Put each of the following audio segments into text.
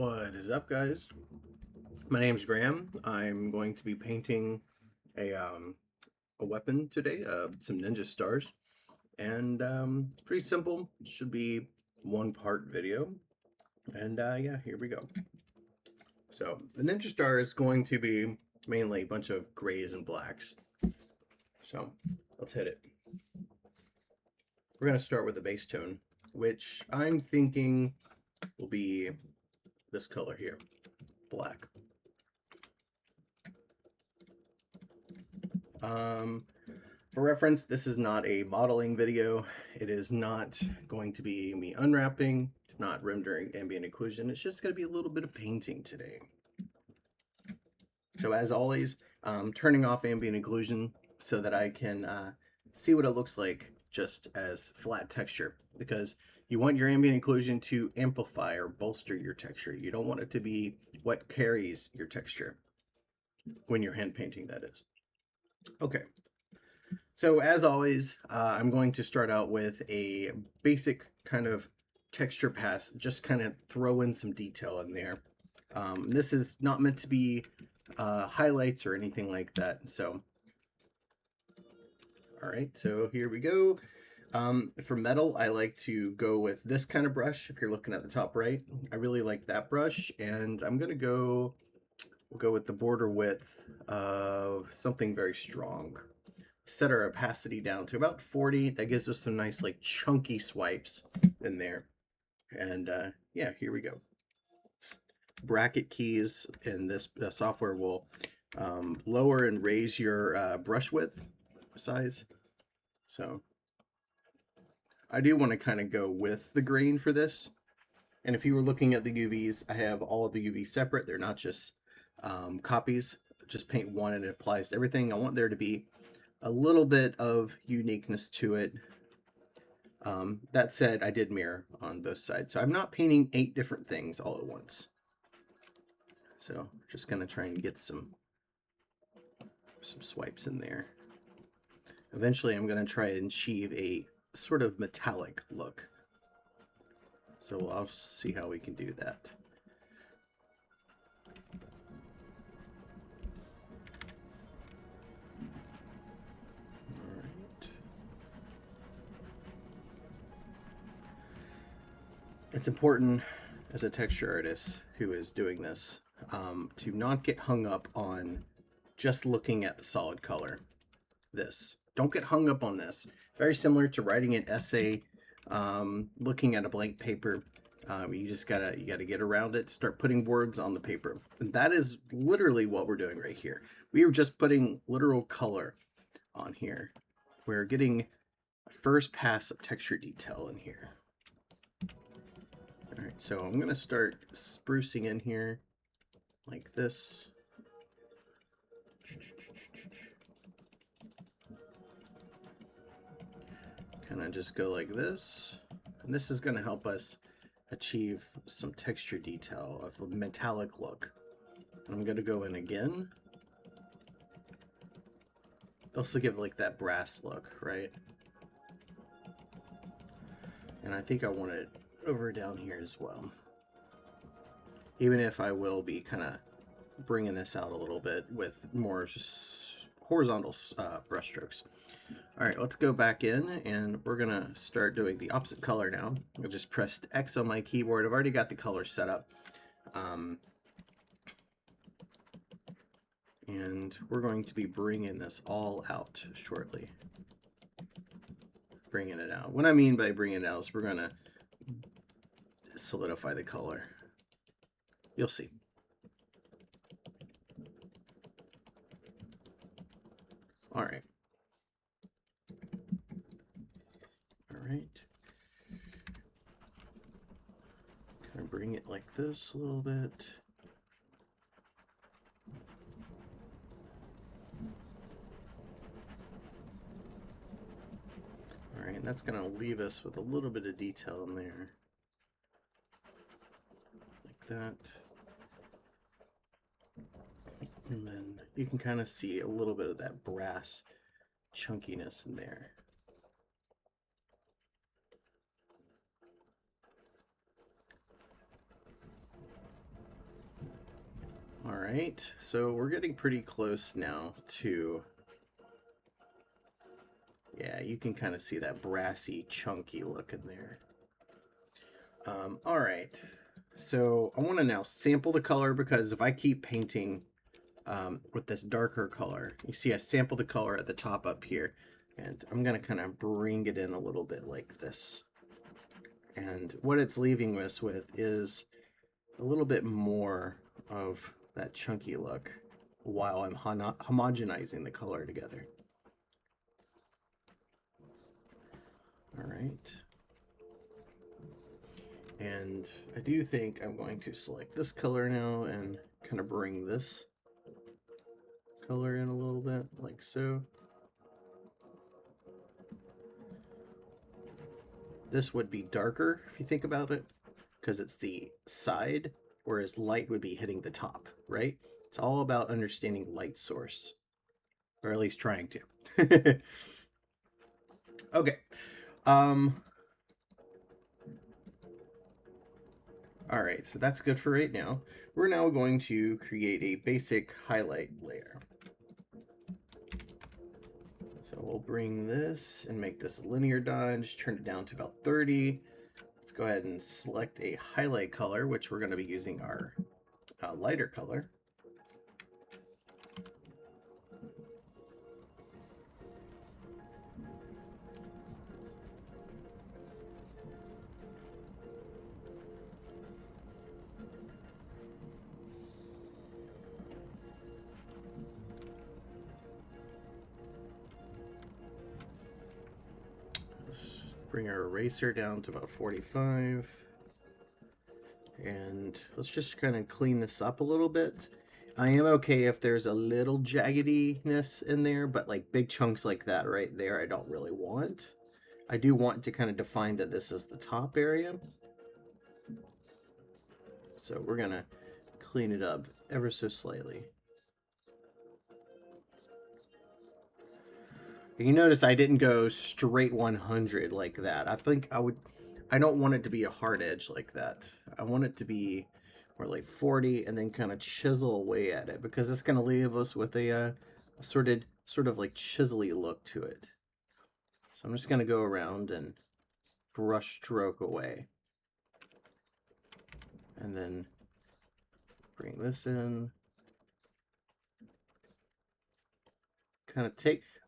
What is up, guys? My name's Graham. I'm going to be painting a weapon today, some ninja stars, and it's pretty simple. It should be one part video, and yeah, here we go. So the ninja star is going to be mainly a bunch of grays and blacks. So let's hit it. We're going to start with the base tone, which I'm thinking will be this color here, black. For reference, this is not a modeling video. It is not going to be me unwrapping. It's not rendering ambient occlusion. It's just going to be a little bit of painting today. So as always, turning off ambient occlusion so that I can see what it looks like just as flat texture, because you want your ambient occlusion to amplify or bolster your texture. You don't want it to be what carries your texture when you're hand painting, that is. Okay. So as always, I'm going to start out with a basic kind of texture pass, just kind of throw in some detail in there. This is not meant to be highlights or anything like that. So, all right, so here we go. For metal, I like to go with this kind of brush. If you're looking at the top right, I really like that brush, and I'm gonna go, we'll go with the border width of something very strong. Set our opacity down to about 40. That gives us some nice like chunky swipes in there. And yeah, here we go. Bracket keys in this software will lower and raise your brush width size. So I do want to kind of go with the grain for this. And if you were looking at the UVs, I have all of the UVs separate. They're not just copies. Just paint one and it applies to everything. I want there to be a little bit of uniqueness to it. That said, I did mirror on both sides. So I'm not painting 8 different things all at once. So just gonna try and get some swipes in there. Eventually I'm gonna try and achieve a sort of metallic look. So I'll see how we can do that. It's important as a texture artist who is doing this to not get hung up on just looking at the solid color. Don't get hung up on this. Very similar to writing an essay, looking at a blank paper. You just gotta get around it, start putting words on the paper. And that is literally what we're doing right here. We are just putting literal color on here. We're getting a first pass of texture detail in here. All right, so I'm gonna start sprucing in here like this. Kind of just go like this. And this is gonna help us achieve some texture detail of a metallic look. I'm gonna go in again. Also give like that brass look, right? And I think I want it over down here as well. Even if I will be kind of bringing this out a little bit with more just horizontal brush strokes. All right, let's go back in and we're gonna start doing the opposite color now. I just pressed X on my keyboard. I've already got the color set up. And we're going to be bringing this all out shortly. Bringing it out. What I mean by bringing it out is we're gonna solidify the color. You'll see. All right. All right. Kind of bring it like this a little bit. All right, and that's going to leave us with a little bit of detail in there. Like that. And then you can kind of see a little bit of that brass chunkiness in there. All right, so we're getting pretty close now to, yeah, you can kind of see that brassy, chunky look in there. All right, so I want to now sample the color, because if I keep painting with this darker color, you see I sampled the color at the top up here, and I'm going to kind of bring it in a little bit like this. And what it's leaving us with is a little bit more of that chunky look while I'm homogenizing the color together. All right. And I do think I'm going to select this color now and kind of bring this color in a little bit, like so. This would be darker if you think about it, because it's the side, whereas light would be hitting the top, right? It's all about understanding light source, or at least trying to. Okay. All right, so that's good for right now. We're now going to create a basic highlight layer. So we'll bring this and make this a linear dodge, turn it down to about 30. Let's go ahead and select a highlight color, which we're going to be using our lighter color. Let's bring our eraser down to about 45. And let's just kind of clean this up a little bit. I am okay if there's a little jaggediness in there, but like big chunks like that right there, I don't really want. I do want to kind of define that this is the top area. So we're going to clean it up ever so slightly. You notice I didn't go straight 100 like that. I don't want it to be a hard edge like that. I want it to be more like 40 and then kind of chisel away at it, because it's going to leave us with a sort of like chisely look to it. So I'm just going to go around and brush stroke away. And then bring this in. Kind of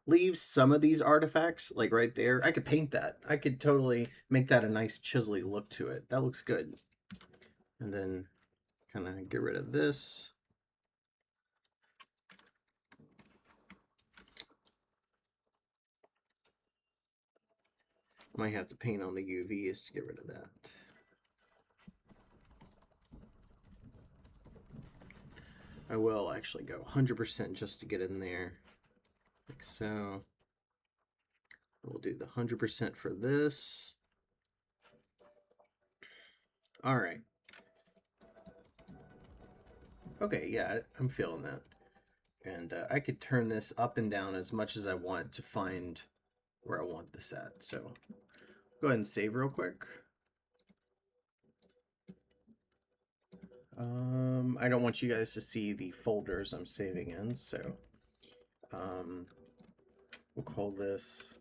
leave some of these artifacts like right there. I could paint that. I could totally make that a nice chisely look to it. That looks good. And then kind of get rid of this. Might have to paint on the UVs to get rid of that. I will actually go 100% just to get in there, like so. We'll do the 100% for this. All right. Okay, yeah, I'm feeling that. And I could turn this up and down as much as I want to find where I want this at. So go ahead and save real quick. I don't want you guys to see the folders I'm saving in, so we'll call this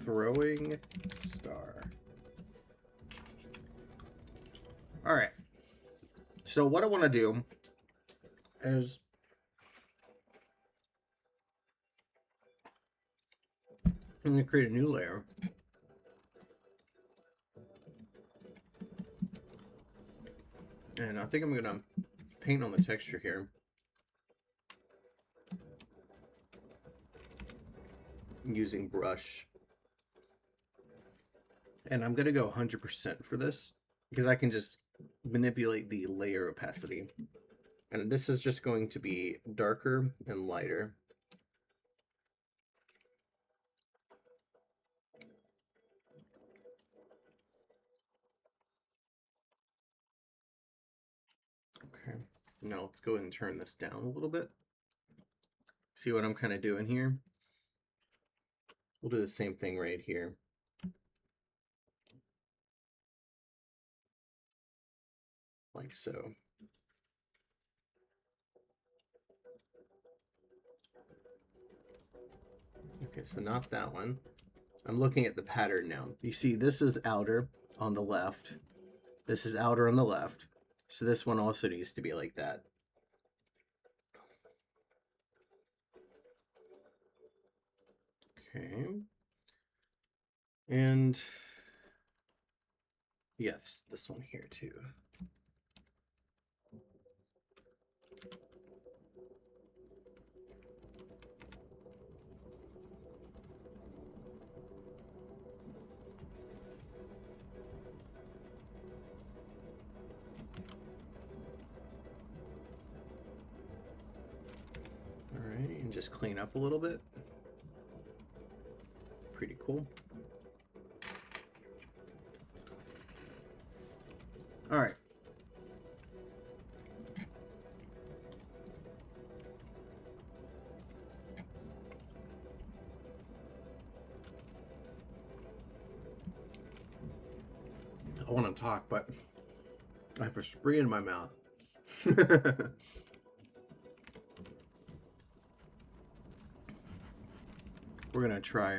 Throwing Star. All right. So what I want to do is I'm going to create a new layer. And I think I'm going to paint on the texture here. Using brush. And I'm going to go 100% for this, because I can just manipulate the layer opacity. And this is just going to be darker and lighter. Okay, now let's go ahead and turn this down a little bit. See what I'm kind of doing here? We'll do the same thing right here. Like so. Okay, so not that one. I'm looking at the pattern now. You see, this is outer on the left. This is outer on the left. So this one also needs to be like that. Okay. And yes, this one here too. All right, and just clean up a little bit. Pretty cool. All right. I want to talk, but I have a spree in my mouth. We're gonna try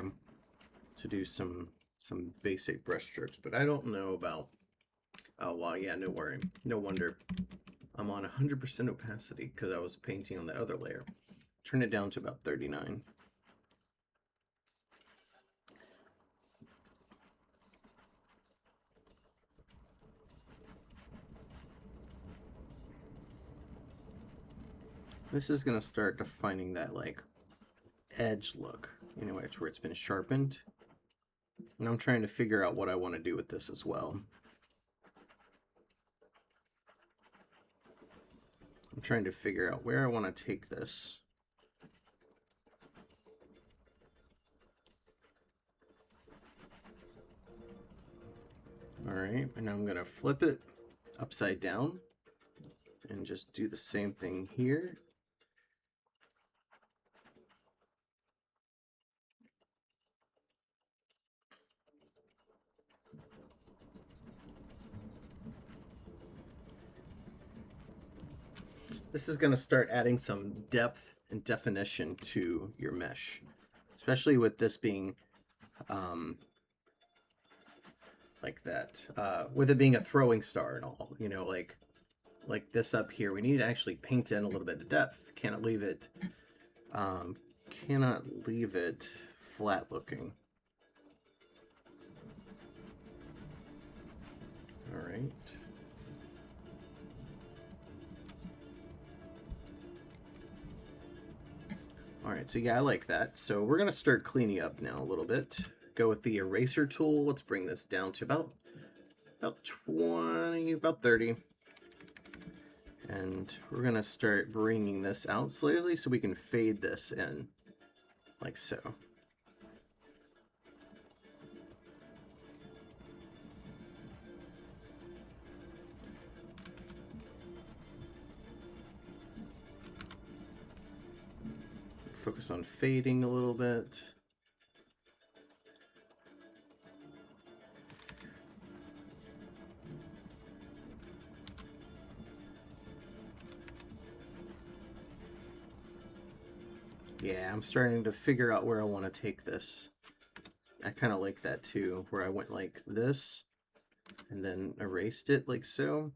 to do some basic brush strokes, but I don't know about. Oh well, yeah, no worry, no wonder. I'm on 100% opacity because I was painting on that other layer. Turn it down to about 39. This is gonna start defining that like edge look, anyway, it's where it's been sharpened. And I'm trying to figure out what I want to do with this as well. I'm trying to figure out where I want to take this. All right, and I'm gonna flip it upside down and just do the same thing here. This is going to start adding some depth and definition to your mesh, especially with this being like that, with it being a throwing star and all, you know, like this up here. We need to actually paint in a little bit of depth. Cannot leave it flat looking. All right. All right, so yeah, I like that. So we're gonna start cleaning up now a little bit. Go with the eraser tool. Let's bring this down to about 20, about 30. And we're gonna start bringing this out slightly so we can fade this in, like so. Focus on fading a little bit. Yeah, I'm starting to figure out where I want to take this. I kind of like that too, where I went like this and then erased it like so.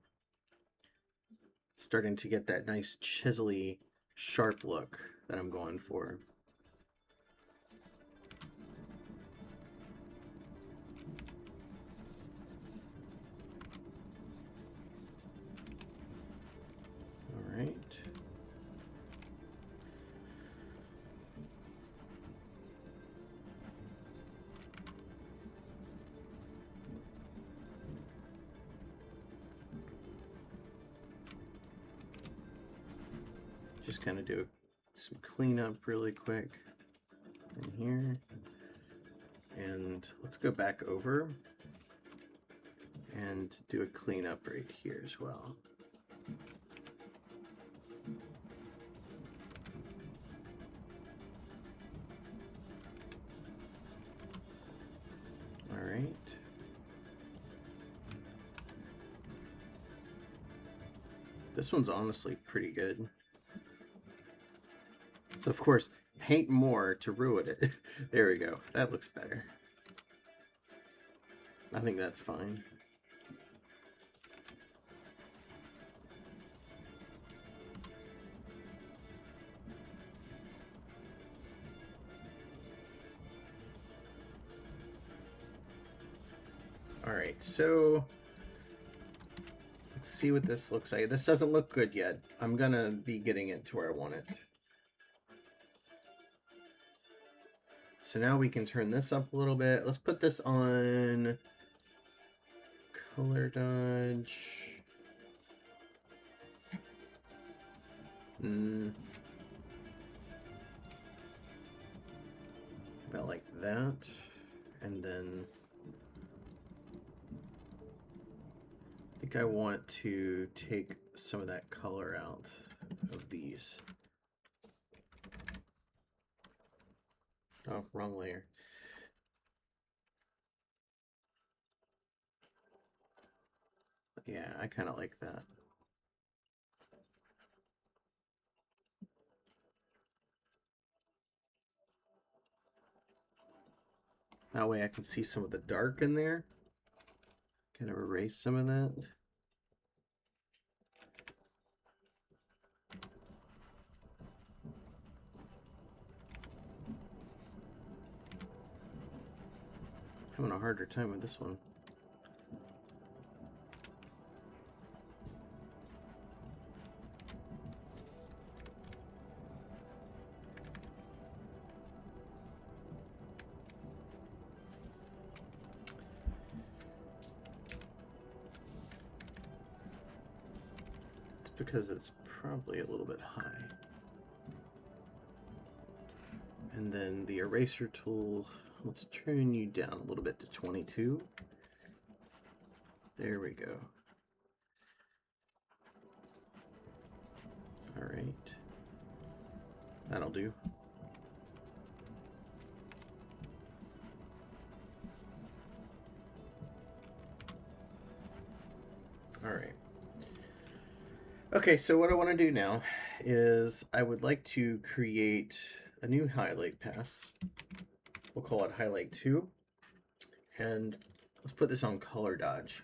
Starting to get that nice chiselly, sharp look that I'm going for. All right. Just kind of do some cleanup really quick in here. And let's go back over and do a cleanup right here as well. All right. This one's honestly pretty good. So of course, paint more to ruin it. There we go. That looks better. I think that's fine. Alright, so let's see what this looks like. This doesn't look good yet. I'm gonna be getting it to where I want it. So now we can turn this up a little bit. Let's put this on color dodge. About like that. And then I think I want to take some of that color out of these. Oh, wrong layer. Yeah, I kind of like that. That way I can see some of the dark in there. Kind of erase some of that. Having a harder time with this one. It's because it's probably a little bit high. And then the eraser tool, let's turn you down a little bit to 22. There we go. All right. That'll do. All right. Okay, so what I want to do now is I would like to create a new highlight pass. We'll call it highlight 2. And let's put this on color dodge.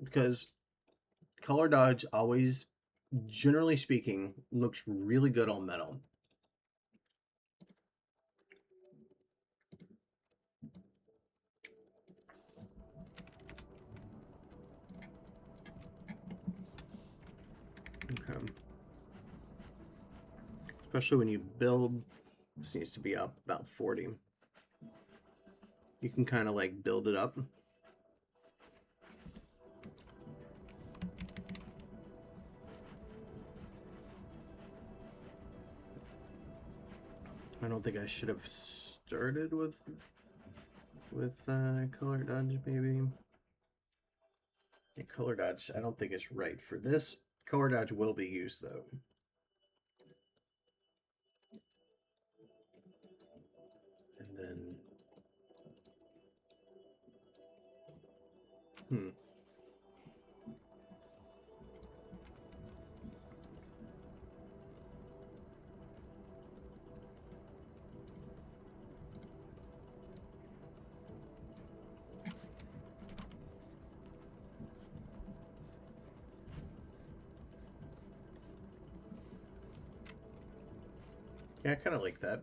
Because color dodge always, generally speaking, looks really good on metal. Okay. Especially when you build, this needs to be up about 40. You can kind of like build it up. I don't think I should have started with color dodge, maybe. Yeah, color dodge, I don't think it's right for this. Color dodge will be used though. And then, yeah, I kind of like that.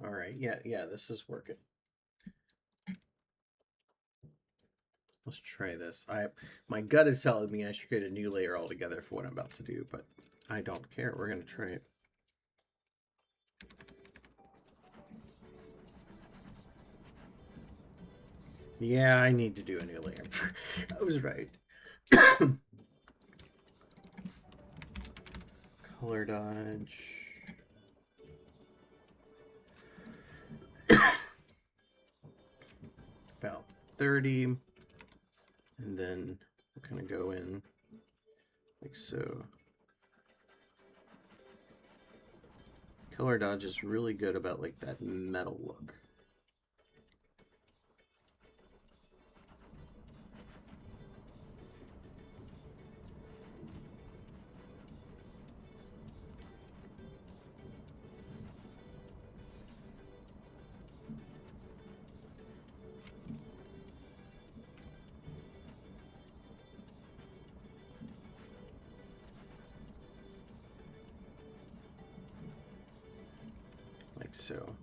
All right, yeah, this is working. Let's try this. My gut is telling me I should create a new layer altogether for what I'm about to do, but I don't care. We're gonna try it. Yeah, I need to do a new layer. I was right. Color dodge. About 30. And then we'll kind of go in like so. Color dodge is really good about like that metal look. like so.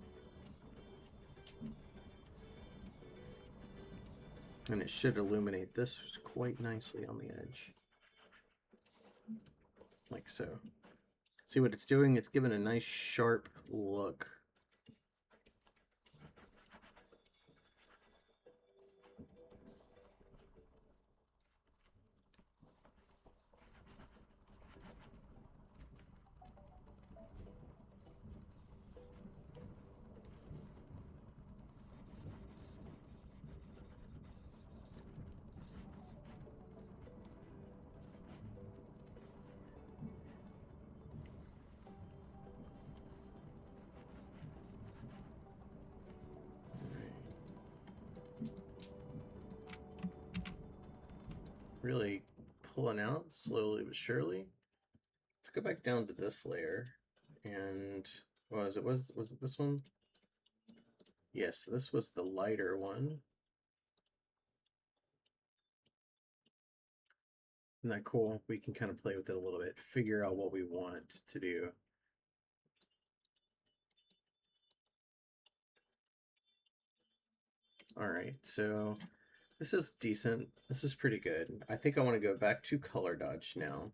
And it should illuminate this quite nicely on the edge. Like so. See what it's doing? It's giving a nice sharp look. Really pulling out slowly but surely. Let's go back down to this layer, and was it this one? Yes, this was the lighter one. Isn't that cool? We can kind of play with it a little bit, figure out what we want to do. All right, so this is decent. This is pretty good. I think I want to go back to color dodge now.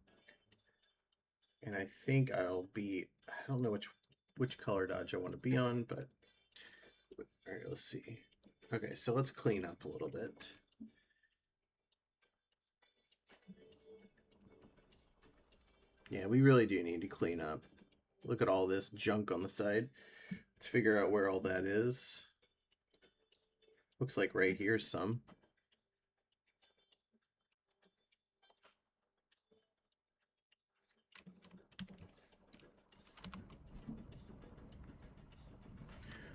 And I think I don't know which color dodge I want to be on, but all right, let's see. Okay, so let's clean up a little bit. Yeah, we really do need to clean up. Look at all this junk on the side. Let's figure out where all that is. Looks like right here's some.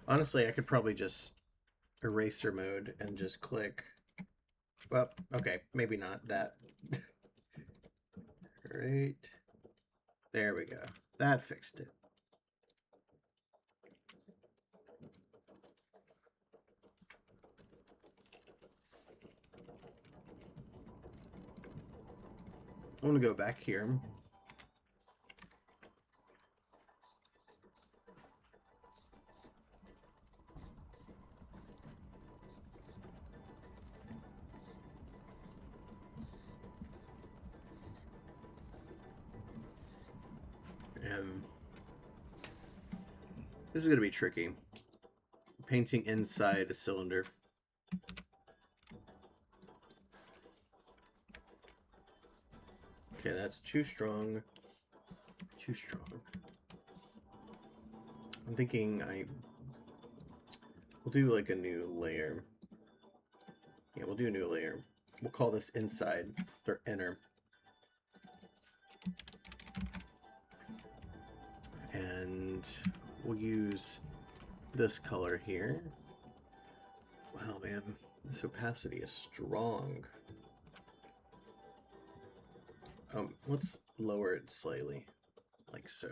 Honestly, I could probably just eraser mode and just click. Well, okay, maybe not that. Right. There we go. That fixed it. I want to go back here. This is going to be tricky. Painting inside a cylinder. Okay, that's too strong. Too strong. I'm thinking we'll do like a new layer. Yeah, we'll do a new layer. We'll call this inside or inner. And we'll use this color here. Wow, man, this opacity is strong. Let's lower it slightly, like so.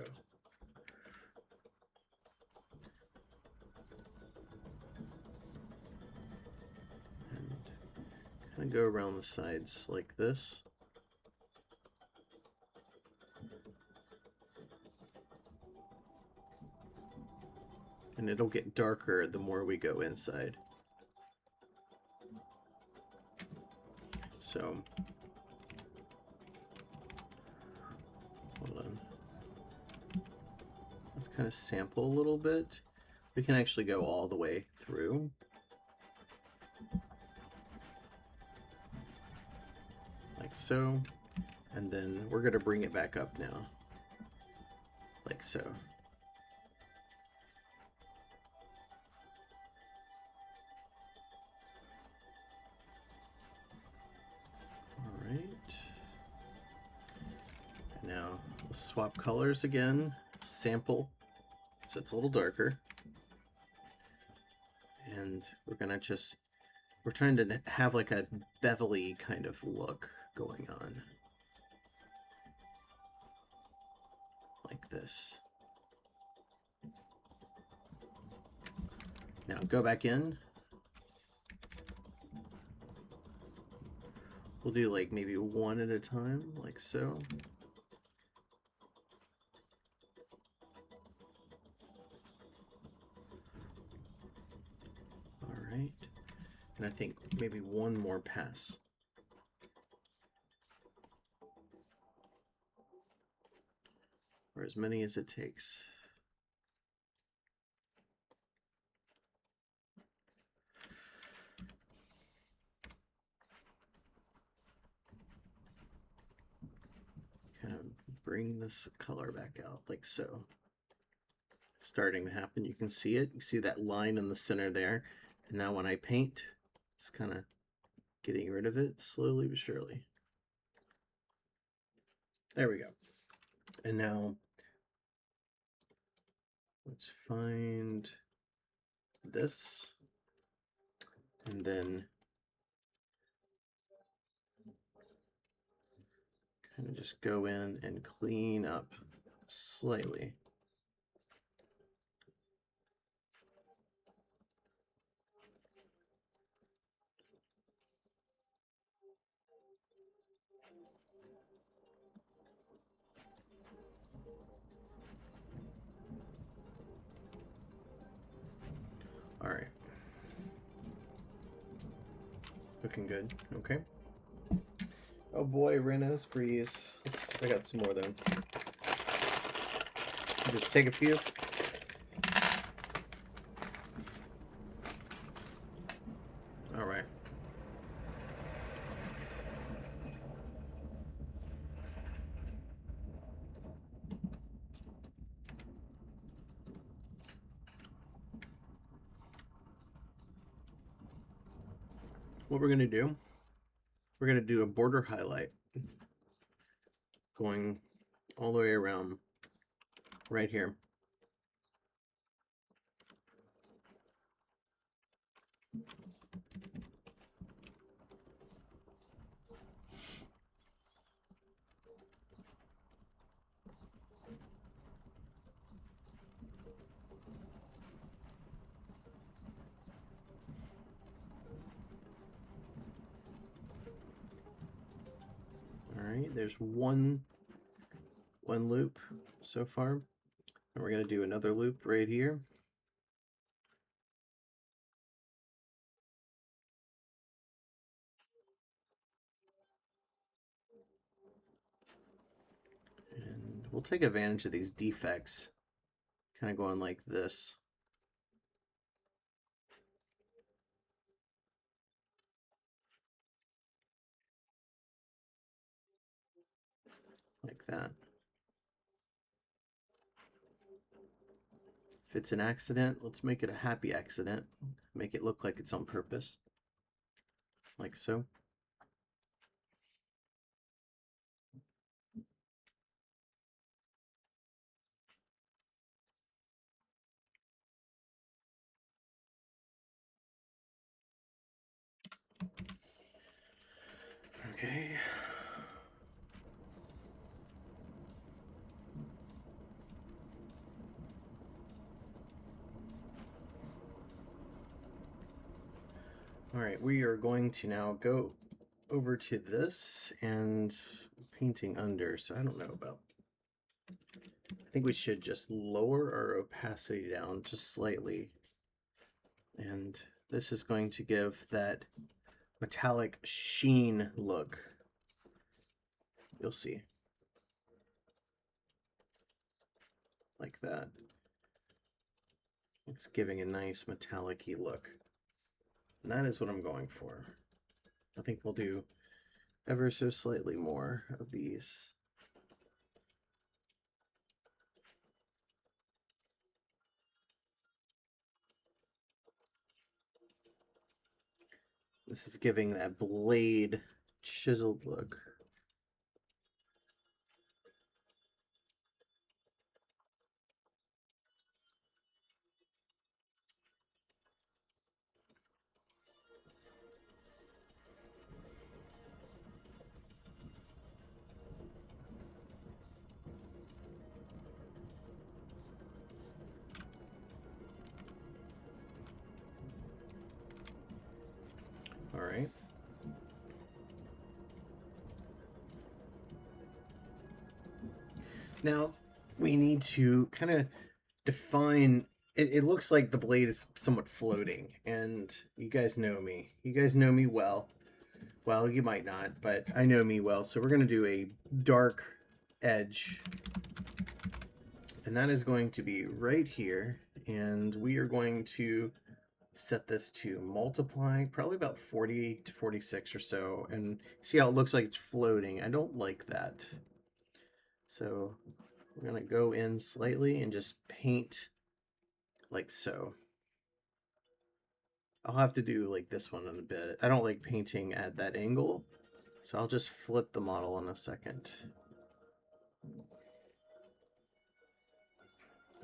And kind of go around the sides like this. And it'll get darker the more we go inside. So, hold on. Let's kind of sample a little bit. We can actually go all the way through. Like so. And then we're going to bring it back up now. Like so. Now, let's swap colors again. Sample, so it's a little darker. And we're gonna we're trying to have like a bevelly kind of look going on. Like this. Now go back in. We'll do like maybe one at a time, like so. right? And I think maybe one more pass. Or as many as it takes. Kind of bring this color back out like so. It's starting to happen. You can see it. You see that line in the center there. And now when I paint, it's kind of getting rid of it slowly but surely. There we go. And now let's find this. And then kind of just go in and clean up slightly. All right. Looking good. Okay. Oh boy, ran out of sprees. I got some more though. Just take a few. All right. What we're gonna do, we're gonna do a border highlight going all the way around right here. All right, there's one loop so far. And we're gonna do another loop right here. And we'll take advantage of these defects. Kind of going like this. Like that. If it's an accident, let's make it a happy accident. Make it look like it's on purpose. Like so. Okay. All right, we are going to now go over to this and painting under. So I don't know about, I think we should just lower our opacity down just slightly. And this is going to give that metallic sheen look. You'll see. Like that. It's giving a nice metallic-y look. And that is what I'm going for. I think we'll do ever so slightly more of these. This is giving that blade chiseled look. All right. Now we need to kind of define it looks like the blade is somewhat floating, and you guys know me. You guys know me well. Well, you might not, but I know me well. So we're going to do a dark edge, and that is going to be right here, and we are going to set this to multiply, probably about 48 to 46 or so, and see how it looks like it's floating. I don't like that. So we're going to go in slightly and just paint like so. I'll have to do like this one in a bit. I don't like painting at that angle, so I'll just flip the model in a second.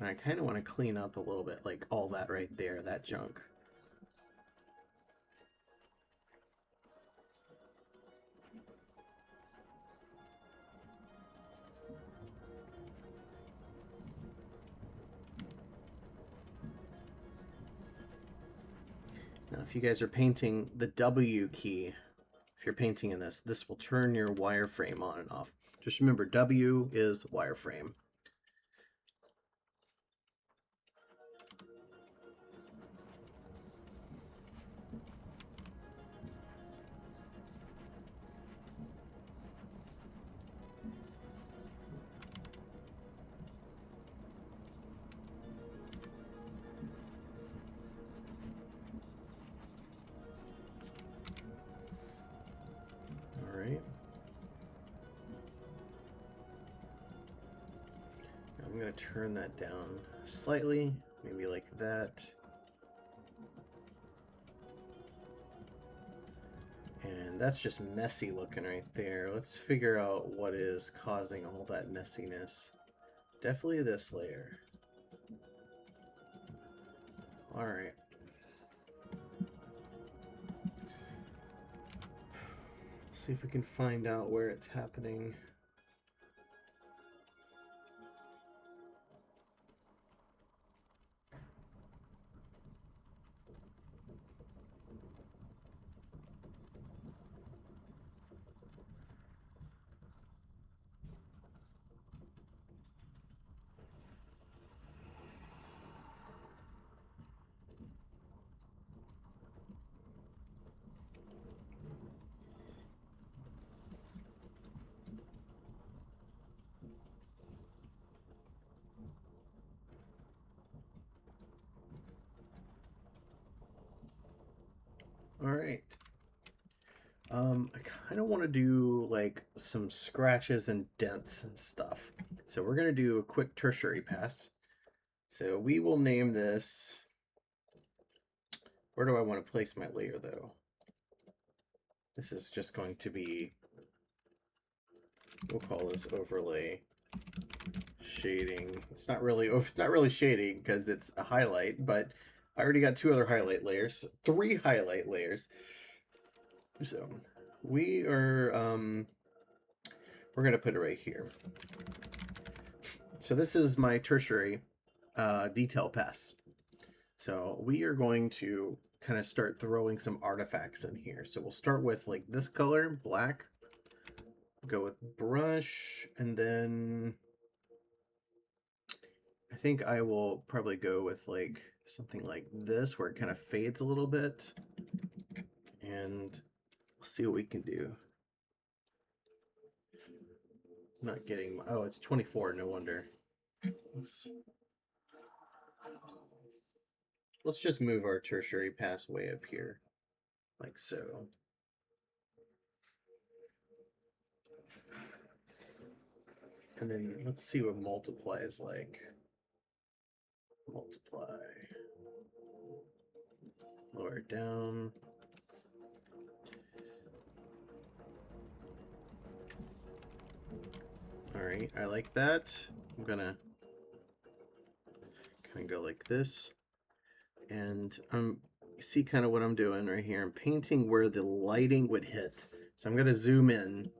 And I kind of want to clean up a little bit, like all that right there, that junk. Now, if you guys are painting the W key, if you're painting in this, this will turn your wireframe on and off. Just remember, W is wireframe. All right. I'm going to turn that down slightly, maybe like that. And that's just messy looking right there. Let's figure out what is causing all that messiness. Definitely this layer. All right. See if we can find out where it's happening. All right. I kind of want to do like some scratches and dents and stuff. So we're going to do a quick tertiary pass. So we will name this. Where do I want to place my layer though? This is just going to be, we'll call this overlay shading. It's not really shading because it's a highlight, but I already got two other highlight layers, three highlight layers. So we are we're gonna put it right here. So this is my tertiary detail pass. So we are going to kind of start throwing some artifacts in here. So we'll start with like this color, black. Go with brush, and then I think I will probably go with like something like this where it kind of fades a little bit, and we'll see what we can do. Not getting, oh, it's 24, no wonder. Let's just move our tertiary pass way up here, like so. And then let's see what multiply is like. Multiply. Lower it down. All right, I like that. I'm gonna kind of go like this. And see kind of what I'm doing right here. I'm painting where the lighting would hit. So I'm gonna zoom in.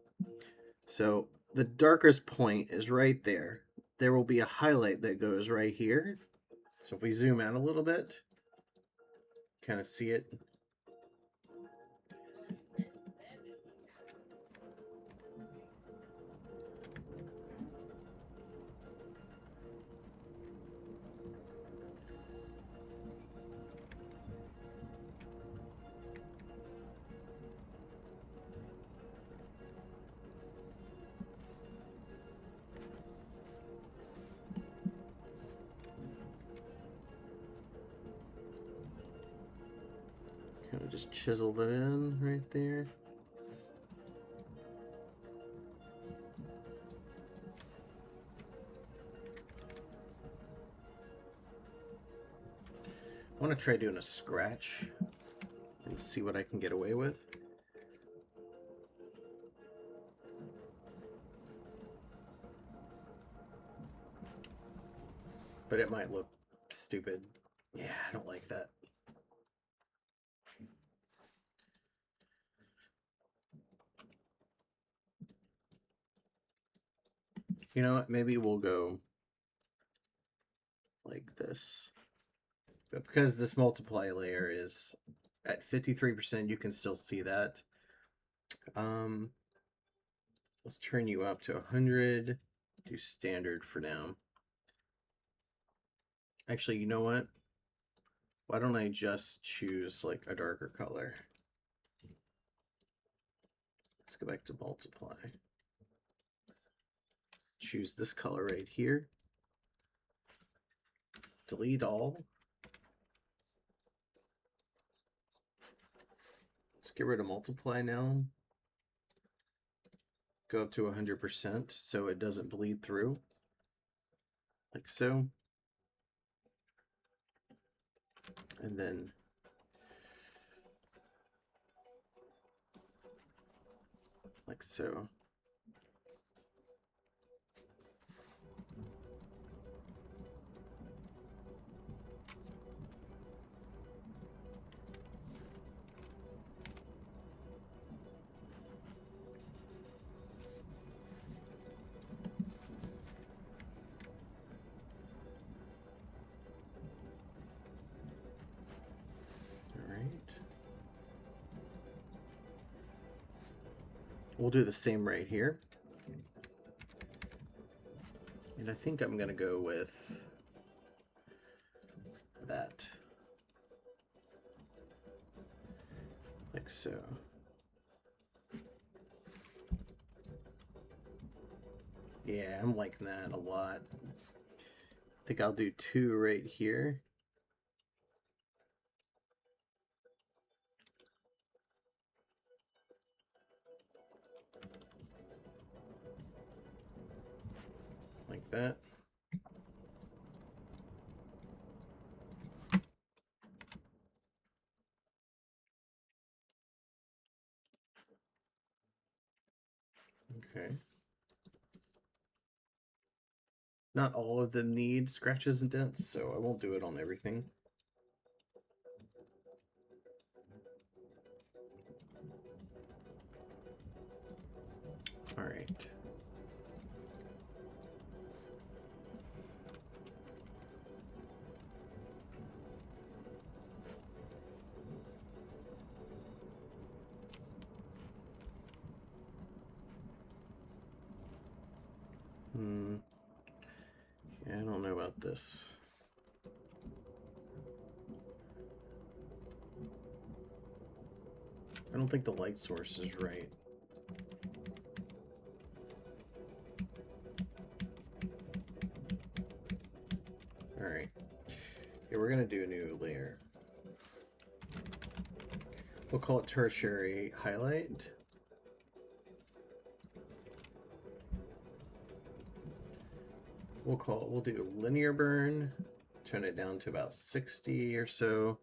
So the darkest point is right there. There will be a highlight that goes right here. So if we zoom out a little bit, kind of see it. Kind of just chiseled it in right there. I want to try doing a scratch and see what I can get away with. But it might look stupid. Yeah, I don't like that. You know what? Maybe we'll go like this. But because this multiply layer is at 53%, you can still see that. Let's turn you up to 100. Do standard for now. Actually, you know what? Why don't I just choose like a darker color? Let's go back to multiply. Choose this color right here. Delete all. Let's get rid of multiply now. Go up to 100% so it doesn't bleed through. Like so. And then like so. We'll do the same right here. And I think I'm going to go with that. Like so. Yeah, I'm liking that a lot. I think I'll do 2 right here. Like that. Okay. Not all of them need scratches and dents, so I won't do it on everything. All right. Yeah, I don't know about this. I don't think the light source is right. All right. Yeah, we're gonna do a new layer. We'll call it tertiary highlight. We'll do linear burn, turn it down to about 60 or so.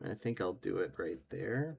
I think I'll do it right there.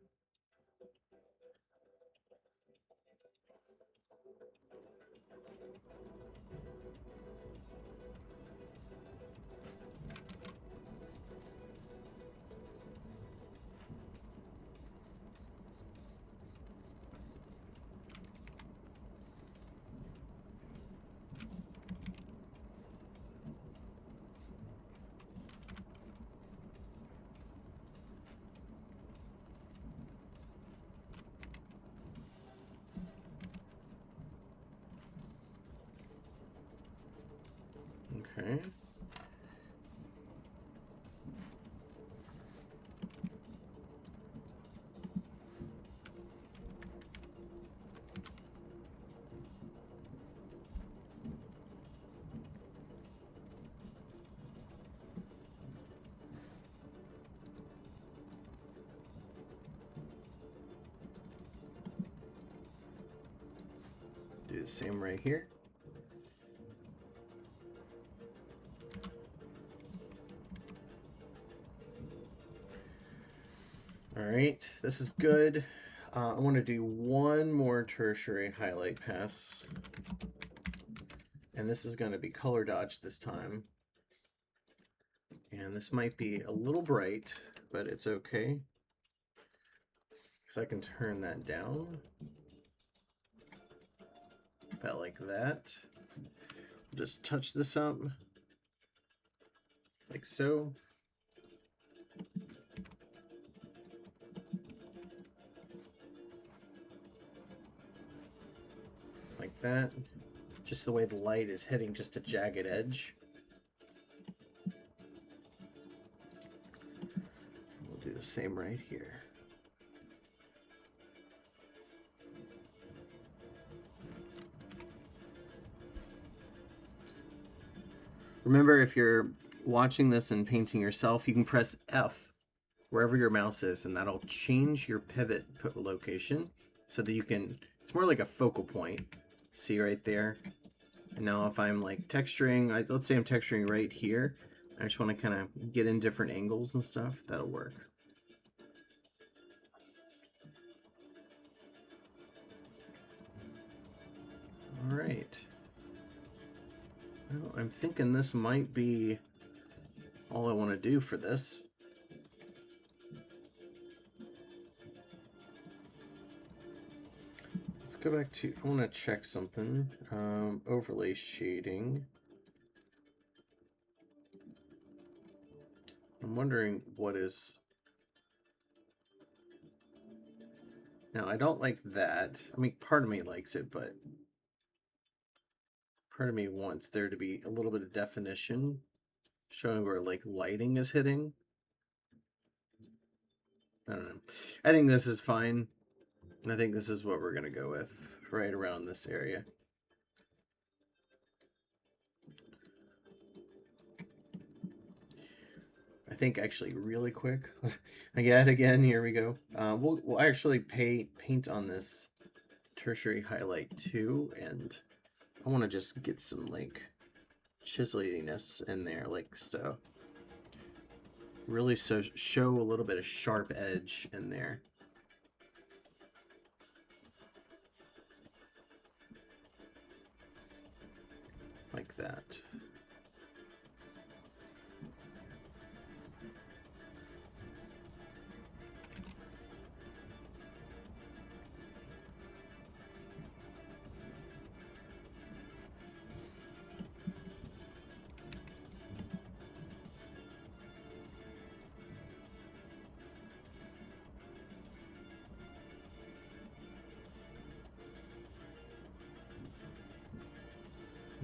Okay. the same right here. All right, this is good. I want to do one more tertiary highlight pass. And this is going to be color dodge this time. And this might be a little bright, but it's okay. Because I can turn that down. About like that. Just touch this up. Like so. Like that. Just the way the light is hitting just a jagged edge. We'll do the same right here. Remember, if you're watching this and painting yourself, you can press F wherever your mouse is, and that'll change your pivot location so that you can, it's more like a focal point. See right there? And now if I'm like texturing, let's say I'm texturing right here, I just want to kind of get in different angles and stuff, that'll work. All right. Well, I'm thinking this might be all I want to do for this. Let's go back to, I want to check something. Overlay shading. I'm wondering what is... Now, I don't like that. I mean, part of me likes it, but part of me wants there to be a little bit of definition showing where like lighting is hitting. I don't know. I think this is fine. I think this is what we're going to go with right around this area. I think actually really quick. Again, here we go. We'll actually paint on this tertiary highlight too, and I want to just get some like chiseliness in there, like so. Really show a little bit of sharp edge in there. Like that.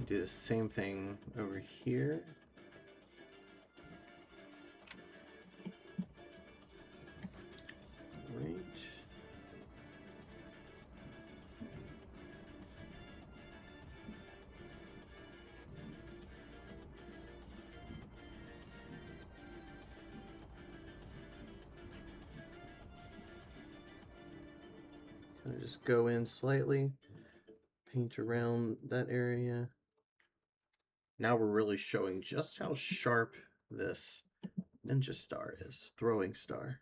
Do the same thing over here. Right. Just go in slightly, paint around that area. Now we're really showing just how sharp this ninja star is, throwing star.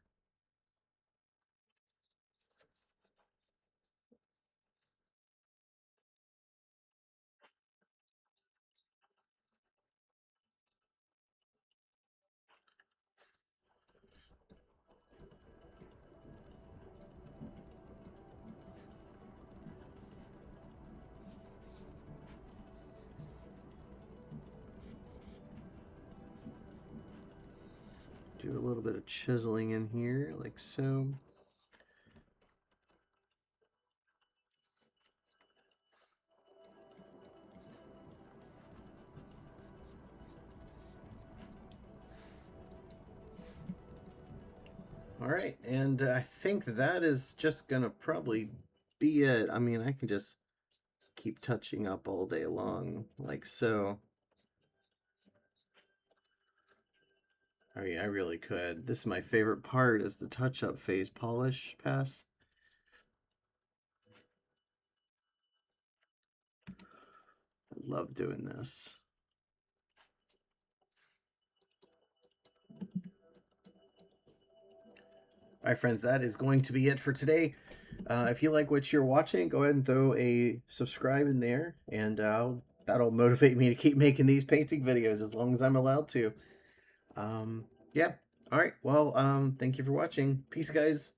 Do a little bit of chiseling in here, like so. All right, and I think that is just gonna probably be it. I mean, I can just keep touching up all day long, like so. I mean, I really could. This is my favorite part, is the touch-up phase polish pass. love doing this. All right, friends, that is going to be it for today. If you like what you're watching, go ahead and throw a subscribe in there, and that'll motivate me to keep making these painting videos as long as I'm allowed to. Yeah. All right. Well, thank you for watching. Peace, guys.